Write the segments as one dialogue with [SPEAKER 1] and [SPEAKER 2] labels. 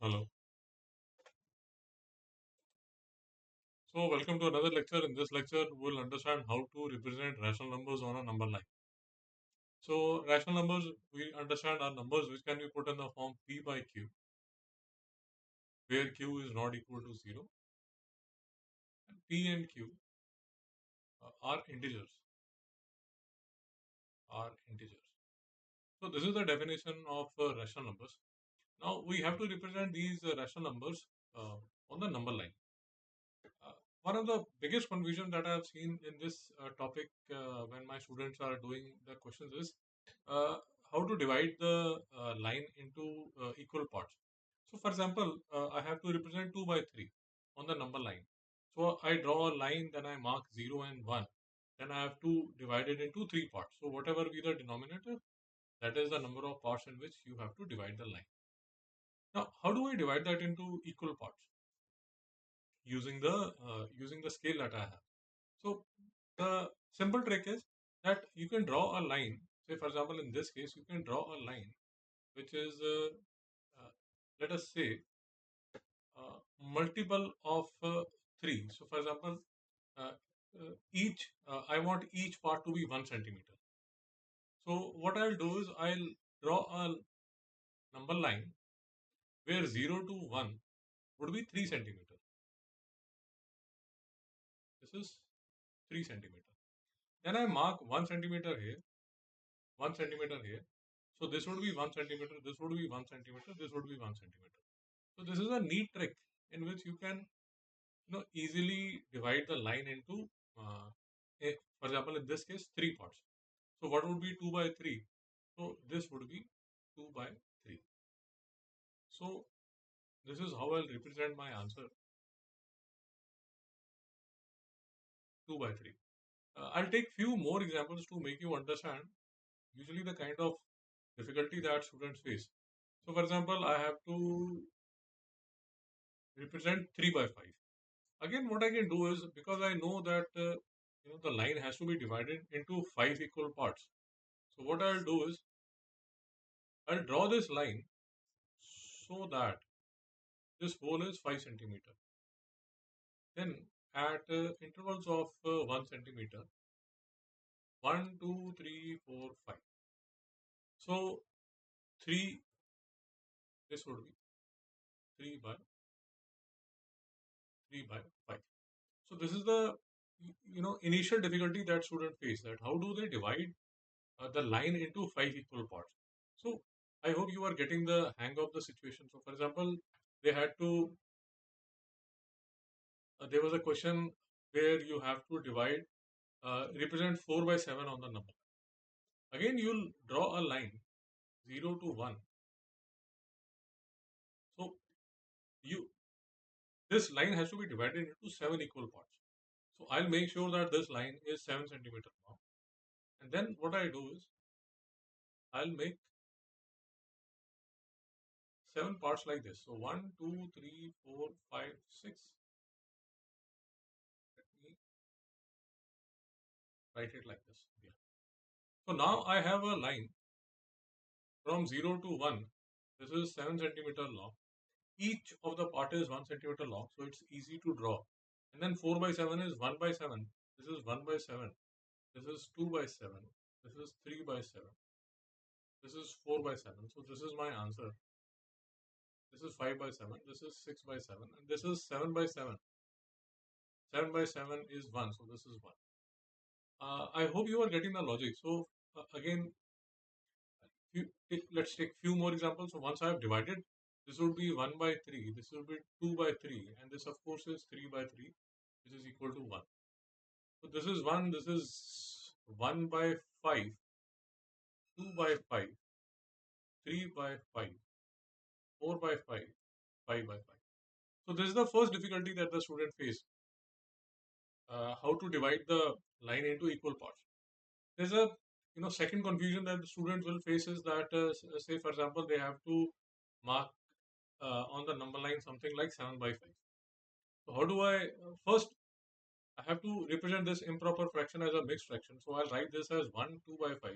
[SPEAKER 1] Hello. So, welcome to another lecture. In this lecture, we'll understand how to represent rational numbers on a number line. So, rational numbers, we understand are numbers which can be put in the form p by q, where q is not equal to 0. And p and q are integers. Are integers. So, this is the definition of rational numbers. Now, we have to represent these rational numbers uh, on the number line. Uh, One of the biggest confusion that I have seen in this topic when my students are doing the questions is uh, how to divide the line into equal parts. So, for example, I have to represent 2 by 3 on the number line. So, I draw a line, then I mark 0 and 1. Then I have to divide it into 3 parts. So, whatever be the denominator, that is the number of parts in which you have to divide the line. Now, how do I divide that into equal parts? Using the scale that I have. So the simple trick is that you can draw a line. Say for example, in this case, you can draw a line which is let us say multiple of 3. So for example, uh, each I want each part to be 1 centimeter. So what I'll do is I'll draw a number line where 0 to 1 would be 3 centimeter. This is 3 centimeter. Then I mark 1 centimeter here, 1 centimeter here. So this would be 1 centimeter, this would be 1 centimeter, this would be 1 centimeter. So this is a neat trick in which you can easily divide the line into for example in this case 3 parts. So what would be 2 by 3? So this would be 2 by 3. So this is how I'll represent my answer 2 by 3. I'll take few more examples to make you understand usually the kind of difficulty that students face. So for example, I have to represent 3 by 5. Again, what I can do is because I know that the line has to be divided into 5 equal parts. So what I'll do is I'll draw this line so that this hole is 5 centimeter. Then at intervals of 1 centimeter, 1, 2, 3, 4, 5. So 3, this would be 3 by 3 by 5. So this is the initial difficulty that students face, that how do they divide the line into 5 equal parts. So I hope you are getting the hang of the situation. So for example, they had to there was a question where you have to divide represent 4 by 7 on the number. Again, you'll draw a line 0 to 1. So you this line has to be divided into 7 equal parts. So I'll make sure that this line is 7 centimeter long. And then what I do is I'll make 7 parts like this. So 1, 2, 3, 4, 5, 6. Let me write it like this. Yeah. So now I have a line from 0 to 1. This is 7 centimeter long. Each of the part is 1 centimeter long, so it's easy to draw. And then 4 by 7 is 1 by 7. This is 1 by 7. This is 2 by 7. This is 3 by 7. This is 4 by 7. So this is my answer. This is 5 by 7. This is 6 by 7. And this is 7 by 7. 7 by 7 is 1. So this is 1. I hope you are getting the logic. So again, let's take few more examples. So once I have divided, this would be 1 by 3, this would be 2 by 3, and this of course is 3 by 3, which is equal to 1. So this is 1, this is 1 by 5, 2 by 5, 3 by 5, 4 by 5, 5 by 5. So this is the first difficulty that the student face, how to divide the line into equal parts. There's a second confusion that the students will face is that say for example they have to mark on the number line something like 7 by 5. So how do I first I have to represent this improper fraction as a mixed fraction. So I'll write this as 1 2 by 5.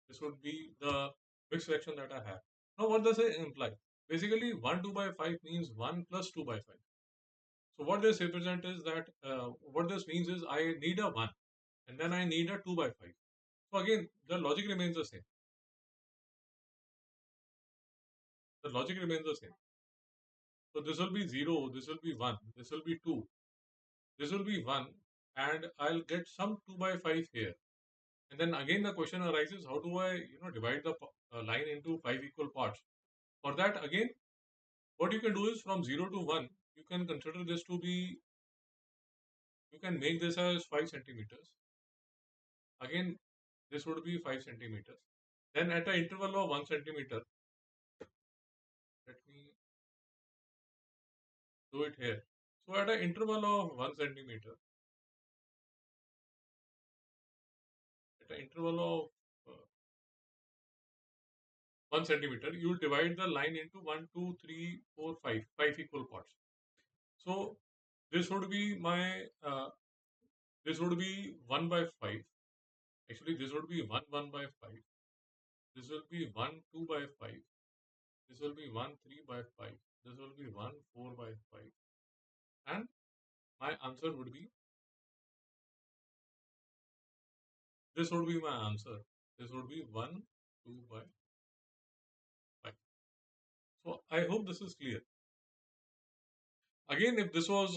[SPEAKER 1] This would be the mixed fraction that I have. Now what does it imply? Basically, 1 2 by 5 means 1 plus 2 by 5. So what this represents is that what this means is I need a 1 and then I need a 2 by 5. So again, the logic remains the same. The logic remains the same. So this will be 0, this will be 1, this will be 2, this will be 1, and I'll get some 2 by 5 here. And then again the question arises, how do I divide the line into 5 equal parts? For that, again, what you can do is from 0 to 1, you can consider this to be, you can make this as 5 centimeters. Again, this would be 5 centimeters. Then at an interval of 1 centimeter, let me do it here. So at an interval of 1 centimeter, at an interval of 1 centimeter, you will divide the line into 1, 2, 3, 4, 5, 5 equal parts. So this would be my, this would be 1 by 5. Actually, this would be 1 by 5. This will be 1 2 by 5. This will be 1 3 by 5. This will be 1 4 by 5. And my answer would be, this would be my answer. This would be 1 2 by 5. So I hope this is clear. Again, if this was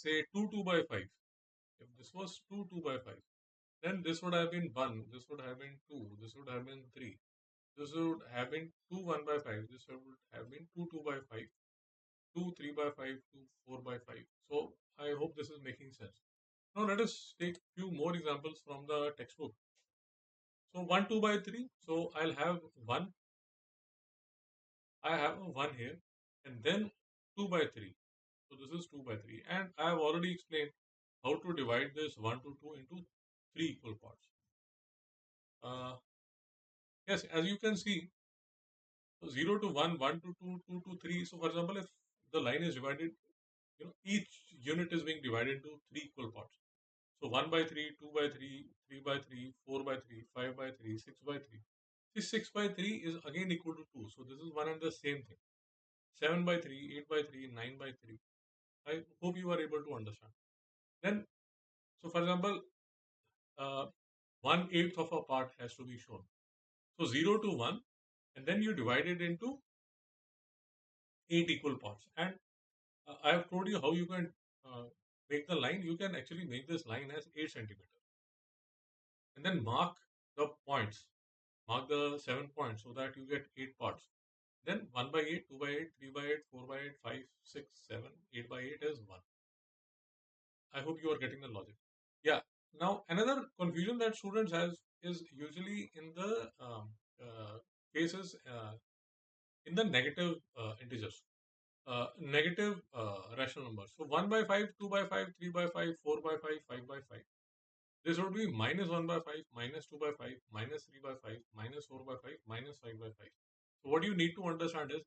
[SPEAKER 1] say 2 2 by 5, if this was 2 2 by 5, then this would have been 1, this would have been 2, this would have been 3, this would have been 2 1 by 5, this would have been 2 2 by 5, 2 3 by 5, 2 4 by 5. So I hope this is making sense. Now let us take few more examples from the textbook. So 1 2 by 3. So I'll have 1. I have a 1 here, and then 2 by 3. So this is 2 by 3, and I have already explained how to divide this 1 to 2 into 3 equal parts. Yes, as you can see, so 0 to 1, 1 to 2, 2 to 3. So for example, if the line is divided, each unit is being divided into 3 equal parts. So 1 by 3, 2 by 3, 3 by 3, 4 by 3, 5 by 3, 6 by 3. This 6 by 3 is again equal to 2. So this is one and the same thing. 7 by 3, 8 by 3, 9 by 3. I hope you are able to understand. Then, so for example, uh, 1/8 of a part has to be shown. So 0 to 1, and then you divide it into 8 equal parts. And I have told you how you can make the line. You can actually make this line as 8 centimeters. And then mark the points. Mark the 7 points so that you get 8 parts. Then 1 by 8, 2 by 8, 3 by 8, 4 by 8, 5, 6, 7, 8 by 8 is 1. I hope you are getting the logic. Yeah. Now, another confusion that students has is usually in the cases in the negative integers, negative rational numbers. So 1 by 5, 2 by 5, 3 by 5, 4 by 5, 5 by 5. This would be minus 1 by 5, minus 2 by 5, minus 3 by 5, minus 4 by 5, minus 5 by 5. So what you need to understand is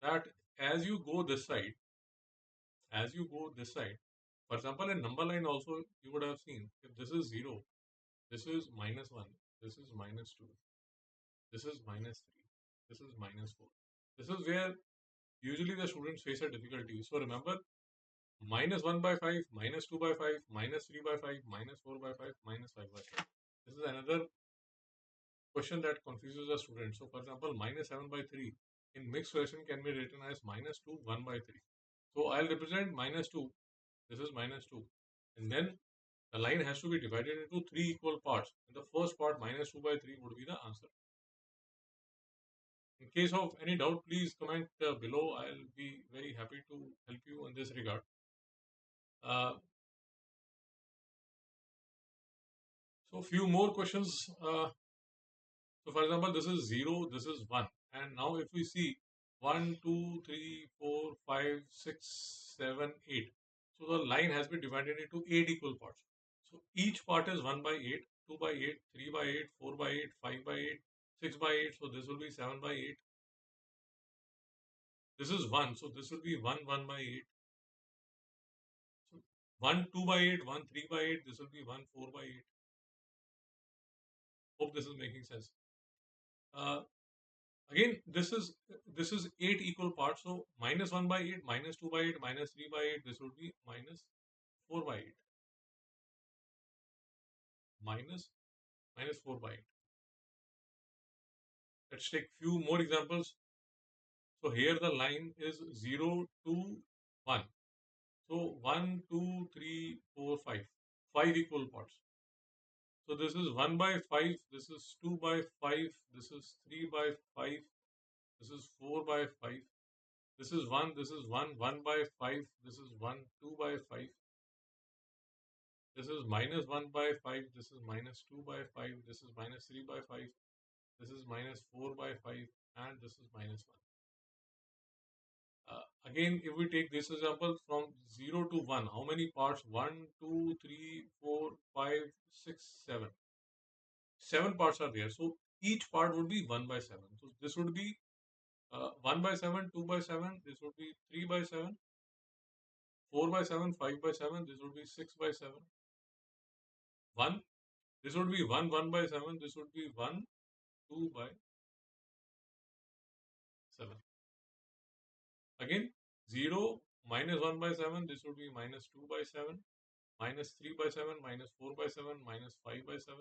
[SPEAKER 1] that as you go this side, as you go this side, for example, in number line also you would have seen if this is 0, this is minus 1, this is minus 2, this is minus 3, this is minus 4. This is where usually the students face a difficulty. So remember, minus 1 by 5, minus 2 by 5, minus 3 by 5, minus 4 by 5, minus 5 by 5. This is another question that confuses the student. So for example, minus 7 by 3 in mixed fraction can be written as minus 2, 1 by 3. So I'll represent minus 2. This is minus 2. And then the line has to be divided into 3 equal parts. And the first part, minus 2 by 3, would be the answer. In case of any doubt, please comment below. I'll be very happy to help you in this regard. Uh, so few more questions. So for example, this is 0, this is 1. And now if we see 1, 2, 3, 4, 5, 6, 7, 8. So the line has been divided into 8 equal parts. So each part is 1 by 8, 2 by 8, 3 by 8, 4 by 8, 5 by 8, 6 by 8. So this will be 7 by 8. This is 1. So this will be 1, 1 by 8. So 1, 2 by 8, 1, 3 by 8. This will be 1, 4 by 8. Hope this is making sense. Uh, Again, this is 8 equal parts. So minus 1 by 8, minus 2 by 8, minus 3 by 8. This would be minus 4 by 8. Minus 4 by 8. Let's take few more examples. So here the line is 0 to 1. So 1, 2, 3, 4, 5. 5 equal parts. So this is 1 by 5, this is 2 by 5, this is 3 by 5, this is 4 by 5, this is 1, this is 1, 1 by 5, this is 1, 2 by 5, this is minus 1 by 5, this is minus 2 by 5, this is minus 3 by 5, this is minus 4 by 5, and this is minus 1. Again, if we take this example from 0 to 1, how many parts? 1, 2, 3, 4, 5, 6, 7. 7 parts are there. So each part would be 1 by 7. So this would be 1 by 7, 2 by 7. This would be 3 by 7, 4 by 7, 5 by 7. This would be 6 by 7. 1. This would be 1, 1 by 7. This would be 1, 2 by 7. Again, 0 minus 1 by 7. This would be minus 2 by 7. Minus 3 by 7. Minus 4 by 7. Minus 5 by 7.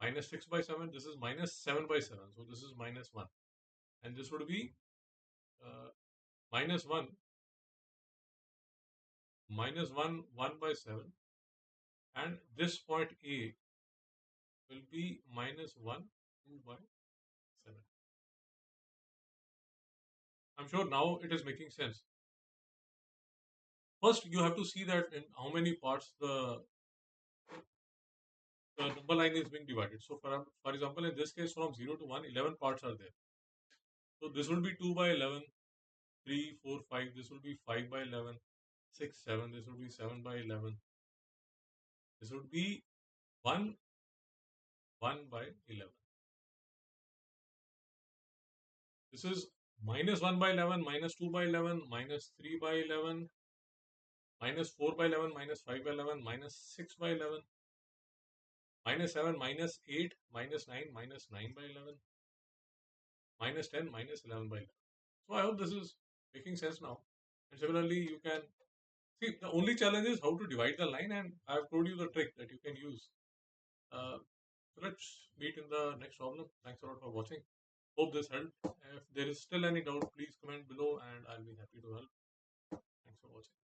[SPEAKER 1] Minus 6 by 7. This is minus 7 by 7. So this is minus 1. And this would be minus 1. Minus 1, 1 by 7. And this point A will be minus 1, 2 by 7. I'm sure now it is making sense. First, you have to see that in how many parts the number line is being divided. So, for example, in this case, from 0 to 1, 11 parts are there. So, this will be 2 by 11, 3, 4, 5. This will be 5 by 11, 6, 7. This will be 7 by 11. This would be 1, 1 by 11. This is minus 1 by 11, minus 2 by 11, minus 3 by 11, minus 4 by 11, minus 5 by 11, minus 6 by 11, minus 7, minus 8, minus 9, minus 9 by 11, minus 10, minus 11 by 11. So I hope this is making sense now. And similarly, you can see the only challenge is how to divide the line, and I have told you the trick that you can use. So let's meet in the next problem. Thanks a lot for watching. Hope this helped. If there is still any doubt, please comment below and I'll be happy to help. Thanks for watching.